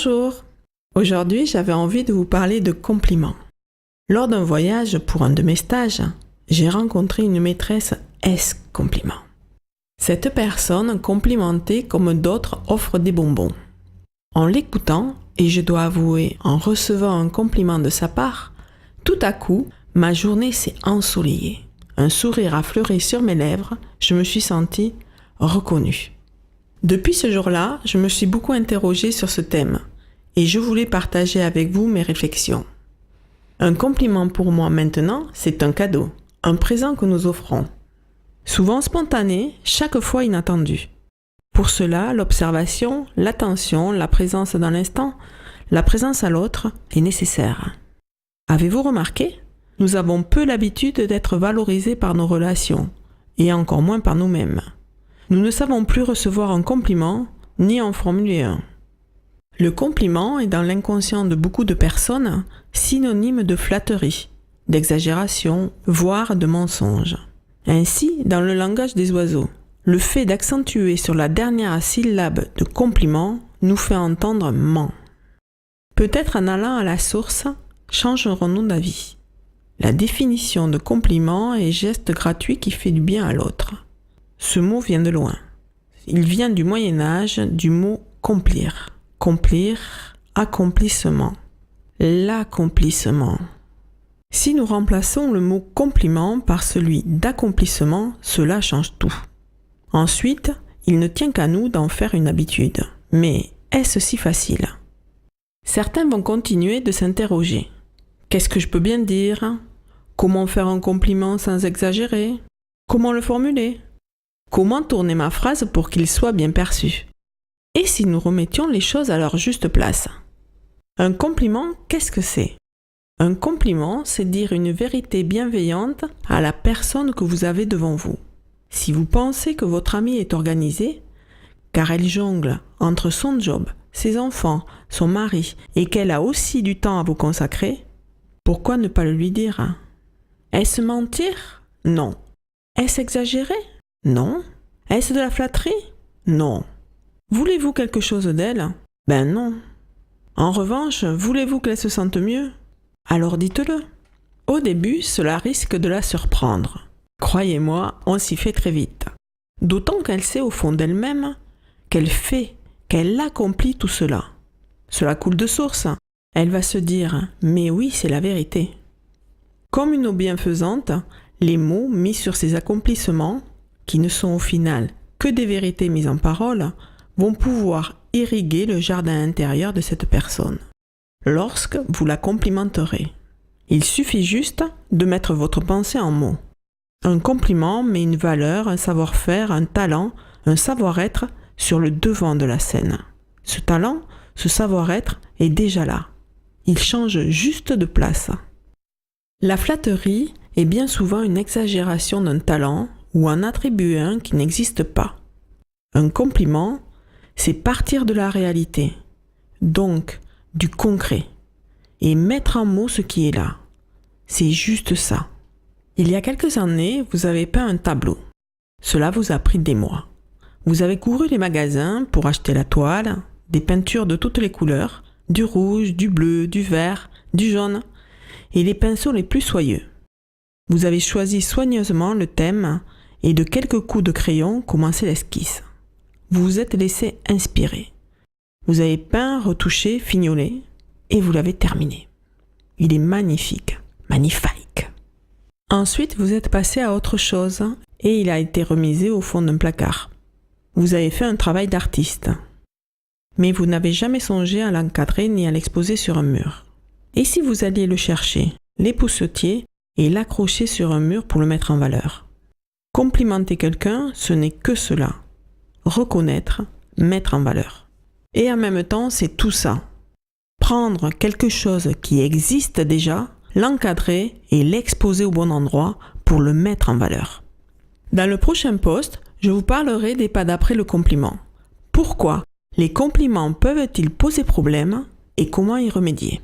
Bonjour! Aujourd'hui, j'avais envie de vous parler de compliments. Lors d'un voyage pour un de mes stages, j'ai rencontré une maîtresse S-compliment. Cette personne complimentait comme d'autres offrent des bonbons. En l'écoutant, et je dois avouer en recevant un compliment de sa part, tout à coup, ma journée s'est ensoleillée. Un sourire a fleuri sur mes lèvres, je me suis sentie reconnue. Depuis ce jour-là, je me suis beaucoup interrogée sur ce thème et je voulais partager avec vous mes réflexions. Un compliment pour moi maintenant, c'est un cadeau, un présent que nous offrons. Souvent spontané, chaque fois inattendu. Pour cela, l'observation, l'attention, la présence dans l'instant, la présence à l'autre est nécessaire. Avez-vous remarqué ? Nous avons peu l'habitude d'être valorisés par nos relations et encore moins par nous-mêmes. Nous ne savons plus recevoir un compliment, ni en formuler un. Le compliment est dans l'inconscient de beaucoup de personnes synonyme de flatterie, d'exagération, voire de mensonge. Ainsi, dans le langage des oiseaux, le fait d'accentuer sur la dernière syllabe de compliment nous fait entendre ment. Peut-être en allant à la source, changerons-nous d'avis. La définition de compliment est geste gratuit qui fait du bien à l'autre. Ce mot vient de loin. Il vient du Moyen-Âge, du mot complir. Complir, accomplissement. L'accomplissement. Si nous remplaçons le mot compliment par celui d'accomplissement, cela change tout. Ensuite, il ne tient qu'à nous d'en faire une habitude. Mais est-ce si facile ? Certains vont continuer de s'interroger. Qu'est-ce que je peux bien dire ? Comment faire un compliment sans exagérer ? Comment le formuler ? Comment tourner ma phrase pour qu'il soit bien perçu ? Et si nous remettions les choses à leur juste place ? Un compliment, qu'est-ce que c'est ? Un compliment, c'est dire une vérité bienveillante à la personne que vous avez devant vous. Si vous pensez que votre amie est organisée, car elle jongle entre son job, ses enfants, son mari, et qu'elle a aussi du temps à vous consacrer, pourquoi ne pas le lui dire ? Est-ce mentir ? Non. Est-ce exagérer ? Non. Est-ce de la flatterie ? Non. Voulez-vous quelque chose d'elle ? Ben non. En revanche, voulez-vous qu'elle se sente mieux ? Alors dites-le. Au début, cela risque de la surprendre. Croyez-moi, on s'y fait très vite. D'autant qu'elle sait au fond d'elle-même qu'elle fait, qu'elle accomplit tout cela. Cela coule de source. Elle va se dire « mais oui, c'est la vérité ». Comme une eau bienfaisante, les mots mis sur ces accomplissements, qui ne sont au final que des vérités mises en parole, vont pouvoir irriguer le jardin intérieur de cette personne. Lorsque vous la complimenterez, il suffit juste de mettre votre pensée en mots. Un compliment met une valeur, un savoir-faire, un talent, un savoir-être sur le devant de la scène. Ce talent, ce savoir-être est déjà là. Il change juste de place. La flatterie est bien souvent une exagération d'un talent ou en attribuer un qui n'existe pas. Un compliment, c'est partir de la réalité, donc du concret, et mettre en mots ce qui est là. C'est juste ça. Il y a quelques années, vous avez peint un tableau. Cela vous a pris des mois. Vous avez couru les magasins pour acheter la toile, des peintures de toutes les couleurs, du rouge, du bleu, du vert, du jaune, et les pinceaux les plus soyeux. Vous avez choisi soigneusement le thème et de quelques coups de crayon commencé l'esquisse. Vous vous êtes laissé inspirer. Vous avez peint, retouché, fignolé et vous l'avez terminé. Il est magnifique, magnifique. Ensuite, vous êtes passé à autre chose et il a été remisé au fond d'un placard. Vous avez fait un travail d'artiste. Mais vous n'avez jamais songé à l'encadrer ni à l'exposer sur un mur. Et si vous alliez le chercher, l'épousetiez et l'accrocher sur un mur pour le mettre en valeur ? Complimenter quelqu'un, ce n'est que cela. Reconnaître, mettre en valeur. Et en même temps, c'est tout ça. Prendre quelque chose qui existe déjà, l'encadrer et l'exposer au bon endroit pour le mettre en valeur. Dans le prochain post, je vous parlerai des pas d'après le compliment. Pourquoi les compliments peuvent-ils poser problème et comment y remédier ?